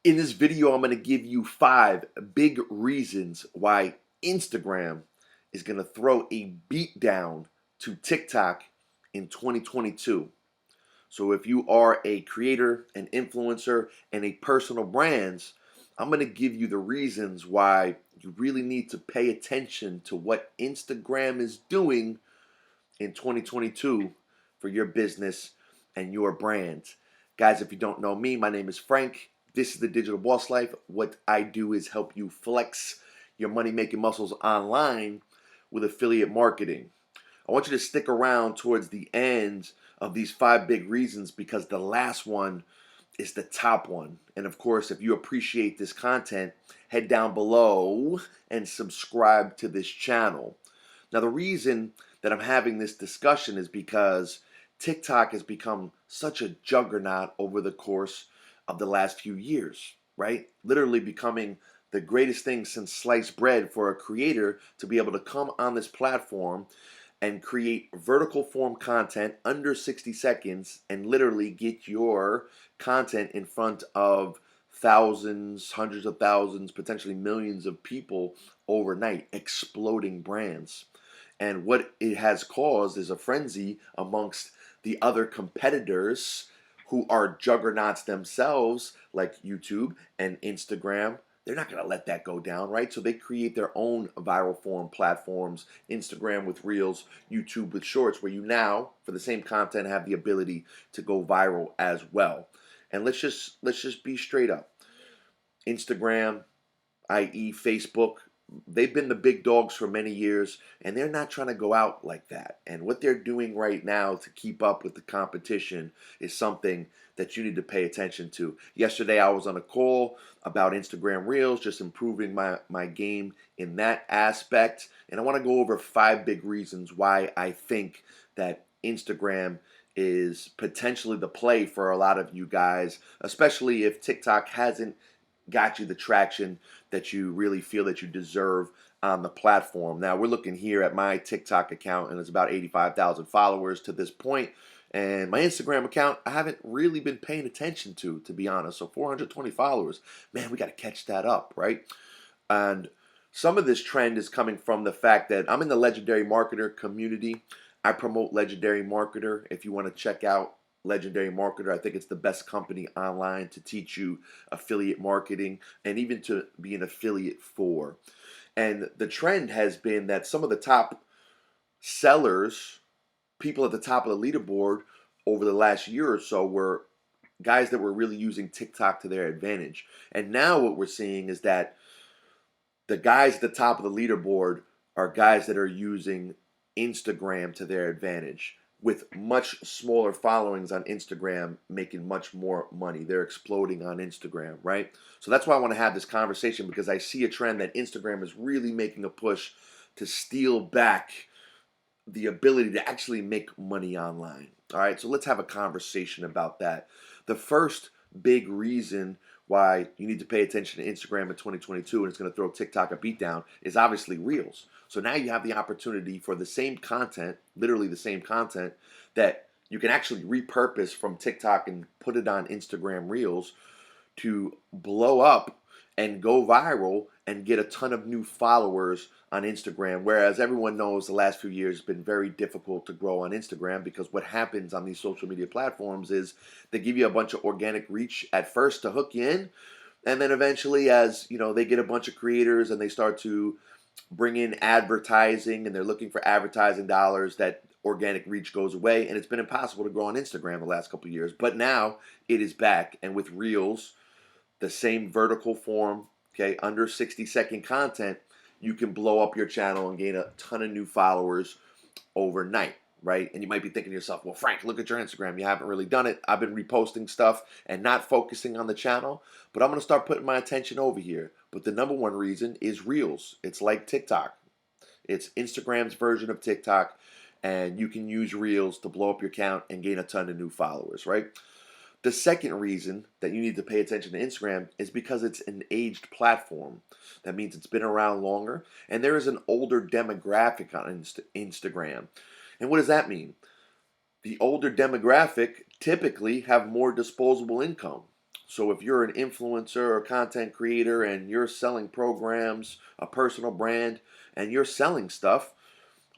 In this video, I'm going to give you 5 big reasons why Instagram is going to throw a beat down to TikTok in 2022. So if you are a creator, an influencer, and a personal brands, I'm going to give you the reasons why you really need to pay attention to what Instagram is doing in 2022 for your business and your brand. Guys, if you don't know me, my name is Frank. This is the Digital Boss Life. What I do is help you flex your money-making muscles online with affiliate marketing. I want you to stick around towards the end of these 5 big reasons because the last one is the top one. And of course, if you appreciate this content, head down below and subscribe to this channel. Now, the reason that I'm having this discussion is because TikTok has become such a juggernaut over the course of the last few years, right? Literally becoming the greatest thing since sliced bread for a creator to be able to come on this platform and create vertical form content under 60 seconds and literally get your content in front of thousands, hundreds of thousands, potentially millions of people overnight, exploding brands. And what it has caused is a frenzy amongst the other competitors who are juggernauts themselves, like YouTube and Instagram. They're not going to let that go down, right? So they create their own viral form platforms, Instagram with Reels, YouTube with Shorts, where you now, for the same content, have the ability to go viral as well. And let's just be straight up. Instagram, i.e. Facebook, they've been the big dogs for many years, and they're not trying to go out like that. And what they're doing right now to keep up with the competition is something that you need to pay attention to. Yesterday, I was on a call about Instagram Reels, just improving my game in that aspect. And I want to go over 5 big reasons why I think that Instagram is potentially the play for a lot of you guys, especially if TikTok hasn't got you the traction that you really feel that you deserve on the platform. Now, we're looking here at my TikTok account, and it's about 85,000 followers to this point. And my Instagram account, I haven't really been paying attention to be honest. So 420 followers. Man, we got to catch that up, right? And some of this trend is coming from the fact that I'm in the Legendary Marketer community. I promote Legendary Marketer. If you want to check out Legendary Marketer, I think it's the best company online to teach you affiliate marketing and even to be an affiliate for. And the trend has been that some of the top sellers, people at the top of the leaderboard over the last year or so, were guys that were really using TikTok to their advantage. And now what we're seeing is that the guys at the top of the leaderboard are guys that are using Instagram to their advantage, with much smaller followings on Instagram, making much more money. They're exploding on Instagram, right? So that's why I want to have this conversation, because I see a trend that Instagram is really making a push to steal back the ability to actually make money online. All right, so let's have a conversation about that. The first big reason why you need to pay attention to Instagram in 2022 and it's going to throw TikTok a beat down is obviously Reels. So now you have the opportunity for the same content, literally the same content, that you can actually repurpose from TikTok and put it on Instagram Reels to blow up and go viral and get a ton of new followers on Instagram. Whereas everyone knows the last few years has been very difficult to grow on Instagram, because what happens on these social media platforms is they give you a bunch of organic reach at first to hook you in, and then eventually, as you know, they get a bunch of creators and they start to bring in advertising and they're looking for advertising dollars, that organic reach goes away, and it's been impossible to grow on Instagram the last couple of years. But now it is back, and with Reels, the same vertical form, okay, under 60-second content, you can blow up your channel and gain a ton of new followers overnight, right? And you might be thinking to yourself, well, Frank, look at your Instagram. You haven't really done it. I've been reposting stuff and not focusing on the channel, but I'm going to start putting my attention over here. But the number one reason is Reels. It's like TikTok. It's Instagram's version of TikTok, and you can use Reels to blow up your account and gain a ton of new followers, right? The second reason that you need to pay attention to Instagram is because it's an aged platform. That means it's been around longer, and there is an older demographic on Instagram. And what does that mean? The older demographic typically have more disposable income. So if you're an influencer or content creator and you're selling programs, a personal brand, and you're selling stuff,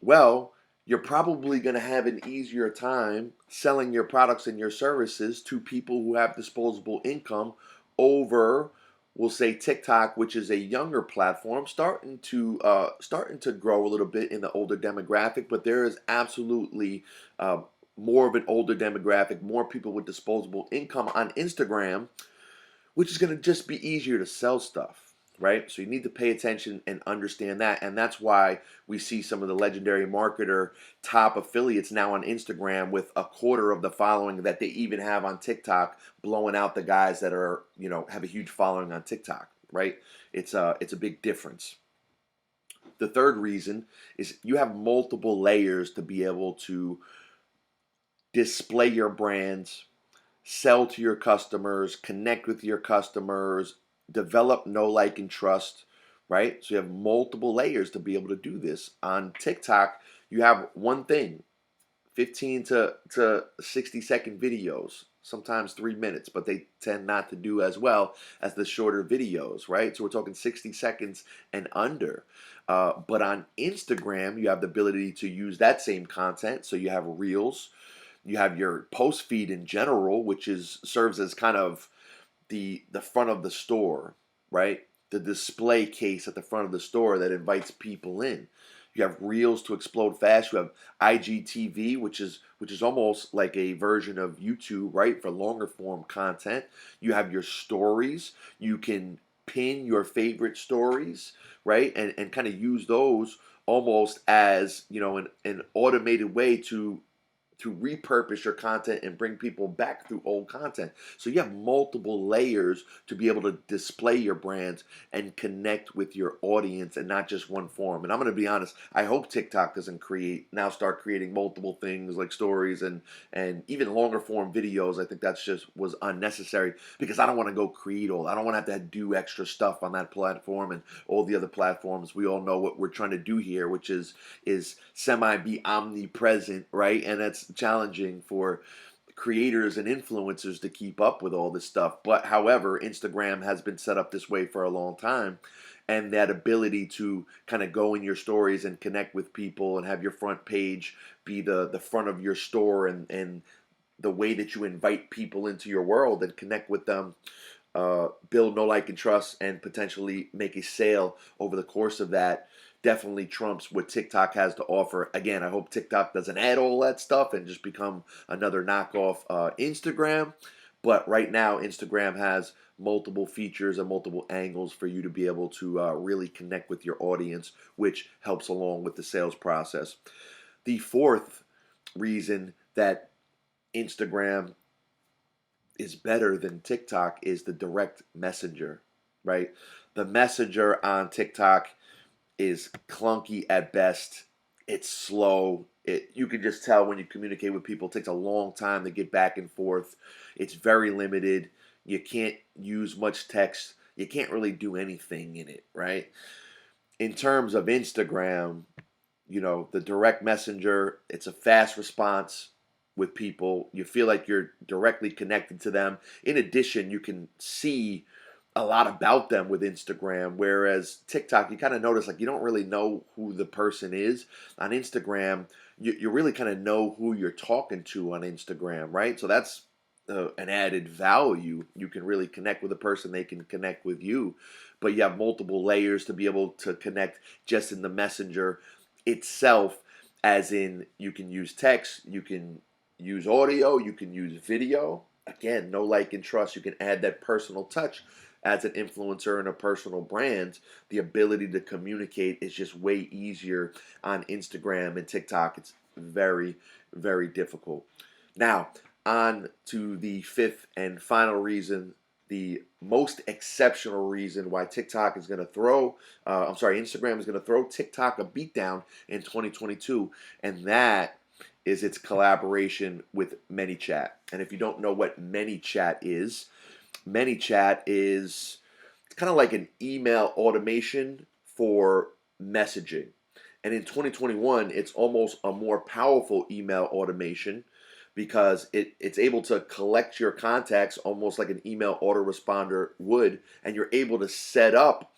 well, you're probably going to have an easier time selling your products and your services to people who have disposable income over, we'll say, TikTok, which is a younger platform, starting to grow a little bit in the older demographic, but there is absolutely uh, more of an older demographic, more people with disposable income on Instagram, which is going to just be easier to sell stuff, right? So you need to pay attention and understand that. And that's why we see some of the legendary marketer top affiliates now on Instagram with a quarter of the following that they even have on TikTok, blowing out the guys that are, have a huge following on TikTok, right? It's a big difference. The third reason is you have multiple layers to be able to display your brands, sell to your customers, connect with your customers, develop know, like, and trust, right? So you have multiple layers to be able to do this. On TikTok, you have one thing, 15 to 60-second videos, sometimes 3 minutes, but they tend not to do as well as the shorter videos, right? So we're talking 60 seconds and under. But on Instagram, you have the ability to use that same content. So you have Reels, you have your post feed in general, which serves as kind of the front of the store, right? The display case at the front of the store that invites people in. You have Reels to explode fast. You have IGTV, which is almost like a version of YouTube, right, for longer form content. You have your stories. You can pin your favorite stories, right, and kind of use those almost as an automated way to repurpose your content and bring people back through old content. So you have multiple layers to be able to display your brands and connect with your audience and not just one form. And I'm going to be honest, I hope TikTok doesn't start creating multiple things like stories and even longer form videos. I think that's just was unnecessary because I don't want to go create I don't want to have to do extra stuff on that platform and all the other platforms. We all know what we're trying to do here, which is semi be omnipresent, right? And that's challenging for creators and influencers to keep up with all this stuff. But however, Instagram has been set up this way for a long time. And that ability to kind of go in your stories and connect with people and have your front page be the front of your store and the way that you invite people into your world and connect with them, build know, like, and trust, and potentially make a sale over the course of that, definitely trumps what TikTok has to offer. Again, I hope TikTok doesn't add all that stuff and just become another knockoff Instagram. But right now, Instagram has multiple features and multiple angles for you to be able to really connect with your audience, which helps along with the sales process. The fourth reason that Instagram is better than TikTok is the direct messenger, right? The messenger on TikTok is clunky at best. It's slow. You can just tell when you communicate with people, it takes a long time to get back and forth. It's very limited. You can't use much text. You can't really do anything in it, right? In terms of Instagram, the direct messenger, it's a fast response with people. You feel like you're directly connected to them. In addition, you can see a lot about them with Instagram, whereas TikTok, you kind of notice like you don't really know who the person is. On Instagram, you really kind of know who you're talking to on Instagram, right? So that's an added value. You can really connect with a person, they can connect with you, but you have multiple layers to be able to connect just in the messenger itself, as in you can use text, you can use audio, you can use video. Again, know, like, and trust. You can add that personal touch as an influencer and a personal brand. The ability to communicate is just way easier on Instagram and TikTok. It's very, very difficult. Now, on to the fifth and final reason, the most exceptional reason why Instagram is going to throw TikTok a beatdown in 2022, and that is its collaboration with Manychat. And if you don't know what Manychat is it's kind of like an email automation for messaging. And in 2021, it's almost a more powerful email automation because it's able to collect your contacts almost like an email autoresponder would, and you're able to set up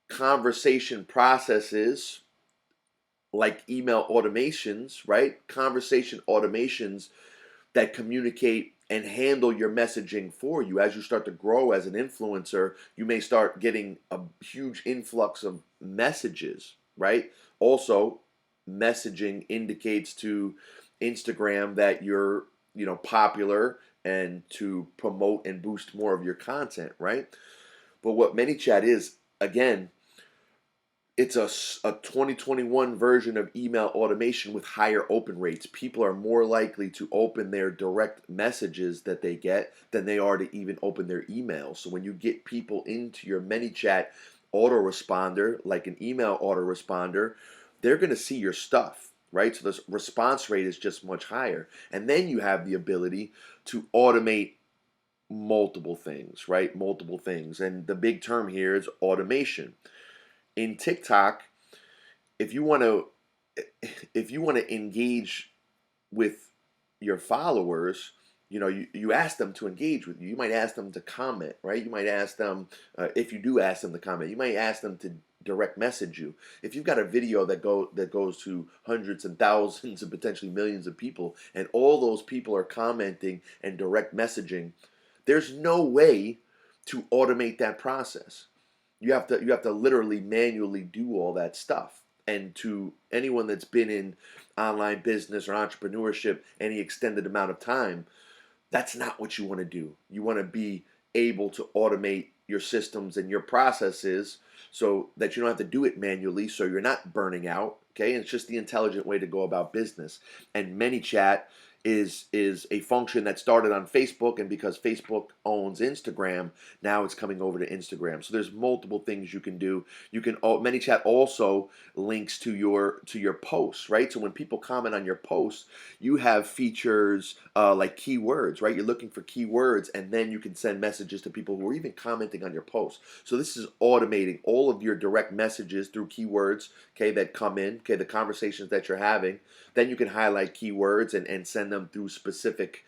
conversation processes like email automations, right? Conversation automations that communicate and handle your messaging for you. As you start to grow as an influencer, you may start getting a huge influx of messages, right? Also, messaging indicates to Instagram that you're, popular, and to promote and boost more of your content, right? But what ManyChat is, again, it's a 2021 version of email automation with higher open rates. People are more likely to open their direct messages that they get than they are to even open their emails. So when you get people into your ManyChat autoresponder, like an email autoresponder, they're going to see your stuff, right? So the response rate is just much higher. And then you have the ability to automate multiple things, right? Multiple things. And the big term here is automation. In TikTok, if you want to engage with your followers, you ask them to engage with you. You might ask them to comment, right? You might ask them, if you do ask them to comment, you might ask them to direct message you. If you've got a video that goes to hundreds and thousands and potentially millions of people, and all those people are commenting and direct messaging, there's no way to automate that process. You have to literally manually do all that stuff. And to anyone that's been in online business or entrepreneurship any extended amount of time, that's not what you want to do. You want to be able to automate your systems and your processes so that you don't have to do it manually, so you're not burning out. Okay, and it's just the intelligent way to go about business. And ManyChat is a function that started on Facebook, and because Facebook owns Instagram, now it's coming over to Instagram. So there's multiple things you can do. ManyChat also links to your posts, right? So when people comment on your posts, you have features like keywords, right? You're looking for keywords, and then you can send messages to people who are even commenting on your posts. So this is automating all of your direct messages through keywords, okay, that come in, okay, the conversations that you're having. Then you can highlight keywords and send them through specific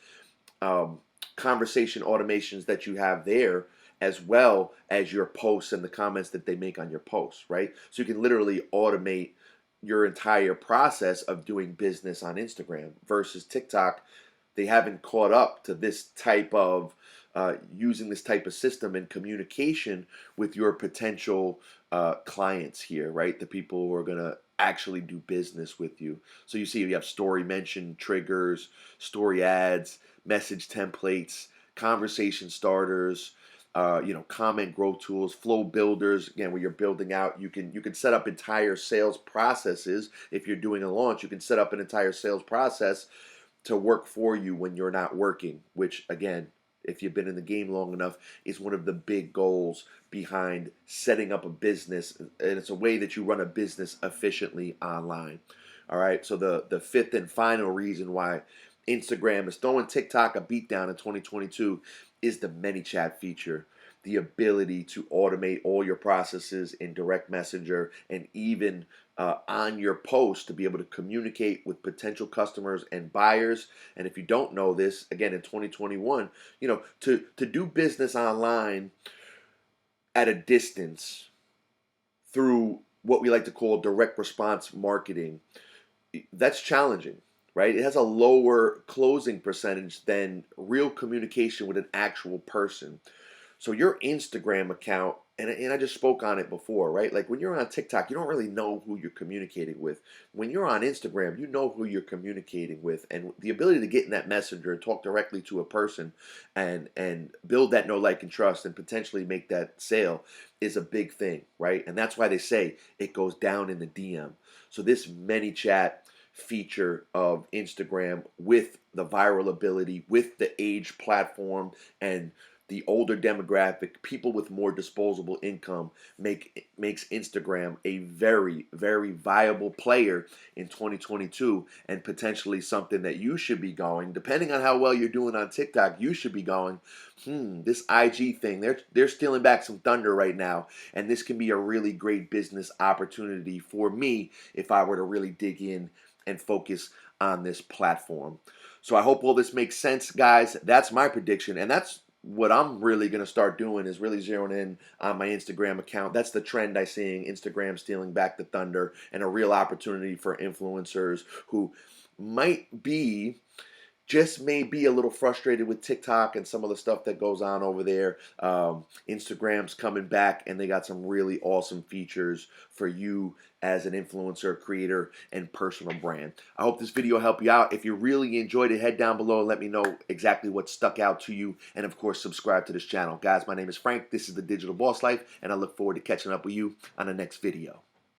conversation automations that you have there, as well as your posts and the comments that they make on your posts, right? So you can literally automate your entire process of doing business on Instagram. Versus TikTok, they haven't caught up to this type of using this type of system and communication with your potential clients here, right? The people who are going to actually do business with you. So you see, you have story mention triggers, story ads, message templates, conversation starters, comment growth tools, flow builders. Again, where you're building out, you can set up entire sales processes. If you're doing a launch, you can set up an entire sales process to work for you when you're not working, which, again, if you've been in the game long enough, is one of the big goals behind setting up a business. And it's a way that you run a business efficiently online. All right. So the fifth and final reason why Instagram is throwing TikTok a beatdown in 2022 is the Manychat feature. The ability to automate all your processes in direct messenger, and even on your post, to be able to communicate with potential customers and buyers. And if you don't know this, again, in 2021, to do business online at a distance through what we like to call direct response marketing, that's challenging, right? It has a lower closing percentage than real communication with an actual person. So your Instagram account, and I just spoke on it before, right? Like when you're on TikTok, you don't really know who you're communicating with. When you're on Instagram, you know who you're communicating with, and the ability to get in that messenger and talk directly to a person and build that know, like, and trust, and potentially make that sale is a big thing, right? And that's why they say it goes down in the DM. So this ManyChat feature of Instagram, with the viral ability, with the age platform, and the older demographic, people with more disposable income, makes Instagram a very, very viable player in 2022, and potentially something that you should be going, depending on how well you're doing on TikTok, you should be going, this IG thing, they're stealing back some thunder right now, and this can be a really great business opportunity for me if I were to really dig in and focus on this platform. So I hope all this makes sense, guys. That's my prediction, and that's what I'm really going to start doing, is really zeroing in on my Instagram account. That's the trend I'm seeing, Instagram stealing back the thunder, and a real opportunity for influencers who might be, just may be a little frustrated with TikTok and some of the stuff that goes on over there. Instagram's coming back, and they got some really awesome features for you as an influencer, creator, and personal brand. I hope this video helped you out. If you really enjoyed it, head down below and let me know exactly what stuck out to you. And of course, subscribe to this channel. Guys, my name is Frank. This is The Digital Boss Life, and I look forward to catching up with you on the next video.